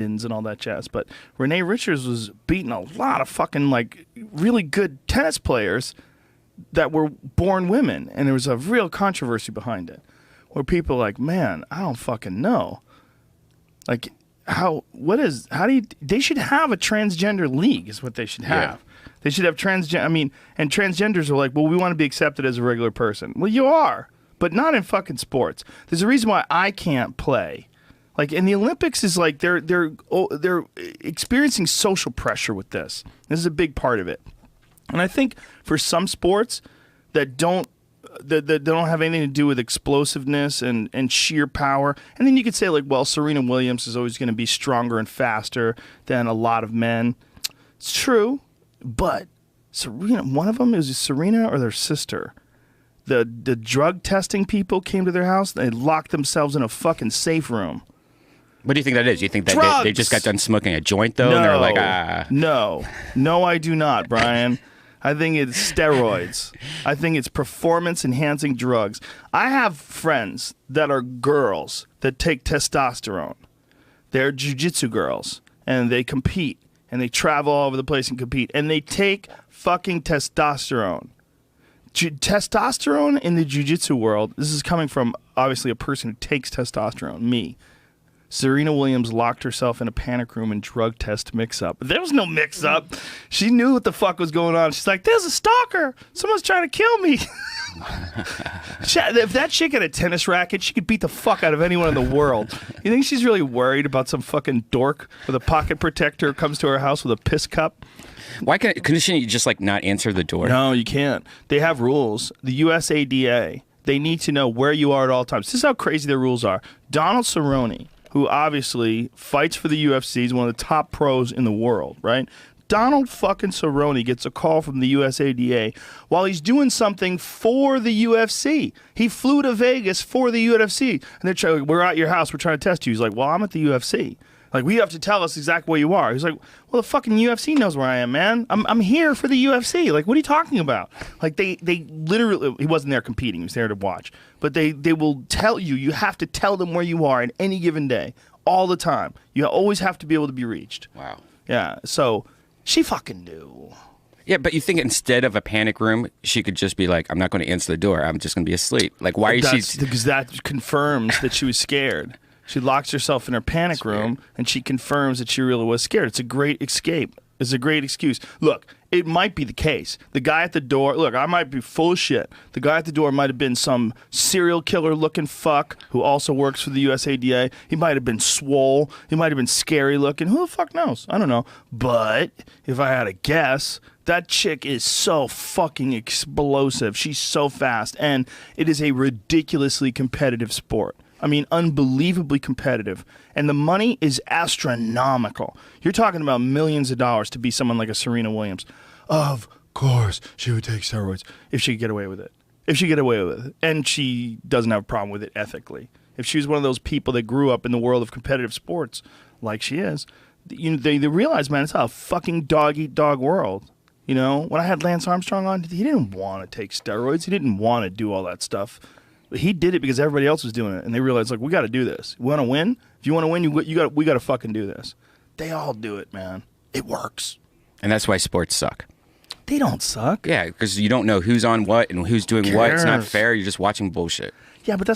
and all that jazz. But Renee Richards was beating a lot of fucking like really good tennis players that were born women, and there was a real controversy behind it, where people are like, man, I don't fucking know, like how do you? They should have a transgender league, is what they should have. Yeah. They should have transgender. I mean, and transgenders are like, well, we want to be accepted as a regular person. Well, you are, but not in fucking sports. There's a reason why I can't play. Like in the Olympics is like they're experiencing social pressure with this. This is a big part of it, and I think for some sports that don't have anything to do with explosiveness and sheer power, and then you could say like, well, Serena Williams is always going to be stronger and faster than a lot of men. It's true, but Serena, one of them is Serena or their sister. The drug testing people came to their house. They locked themselves in a fucking safe room. What do you think that is? You think that they just got done smoking a joint, though? No, and they're like, ah. No, I do not, Brian. I think it's steroids. I think it's performance-enhancing drugs. I have friends that are girls that take testosterone. They're jiu-jitsu girls, and they compete, and they travel all over the place and compete, and they take fucking testosterone. Testosterone in the jiu-jitsu world, this is coming from, obviously, a person who takes testosterone, me. Serena Williams locked herself in a panic room and drug test mix-up. There was no mix-up. She knew what the fuck was going on. She's like, there's a stalker. Someone's trying to kill me. If that chick had a tennis racket, she could beat the fuck out of anyone in the world. You think she's really worried about some fucking dork with a pocket protector who comes to her house with a piss cup? Why couldn't you just like not answer the door? No, you can't. They have rules. The USADA, they need to know where you are at all times. This is how crazy their rules are. Donald Cerrone, who obviously fights for the UFC, is one of the top pros in the world, right? Donald fucking Cerrone gets a call from the USADA while he's doing something for the UFC. He flew to Vegas for the UFC, and they're trying, we're at your house, we're trying to test you. He's like, well, I'm at the UFC. Like, we have to tell us exactly where you are. He's like, well, the fucking UFC knows where I am, man. I'm here for the UFC. Like, what are you talking about? Like, they literally, he wasn't there competing. He was there to watch. But they will tell you, you have to tell them where you are at any given day, all the time. You always have to be able to be reached. Wow. Yeah, so she fucking knew. Yeah, but you think instead of a panic room, she could just be like, I'm not going to answer the door. I'm just going to be asleep. Like, why is she? Because that confirms that she was scared. She locks herself in her panic room, and she confirms that she really was scared. It's a great escape. It's a great excuse. Look, it might be the case. The guy at the door, look, I might be full of shit. The guy at the door might have been some serial killer-looking fuck who also works for the USADA. He might have been swole. He might have been scary-looking. Who the fuck knows? I don't know. But if I had to guess, that chick is so fucking explosive. She's so fast, and it is a ridiculously competitive sport. I mean, unbelievably competitive. And the money is astronomical. You're talking about millions of dollars to be someone like a Serena Williams. Of course, she would take steroids if she could get away with it. If she could get away with it. And she doesn't have a problem with it ethically. If she was one of those people that grew up in the world of competitive sports, like she is, they realize, man, it's a fucking dog-eat-dog world. You know, when I had Lance Armstrong on, he didn't want to take steroids. He didn't want to do all that stuff. But he did it because everybody else was doing it, and they realized, like, we got to do this. You want to win? If you want to win, we got to fucking do this. They all do it, man. It works. And that's why sports suck. They don't suck. Yeah, because you don't know who's on what and who's doing what. It's not fair. You're just watching bullshit. Yeah, but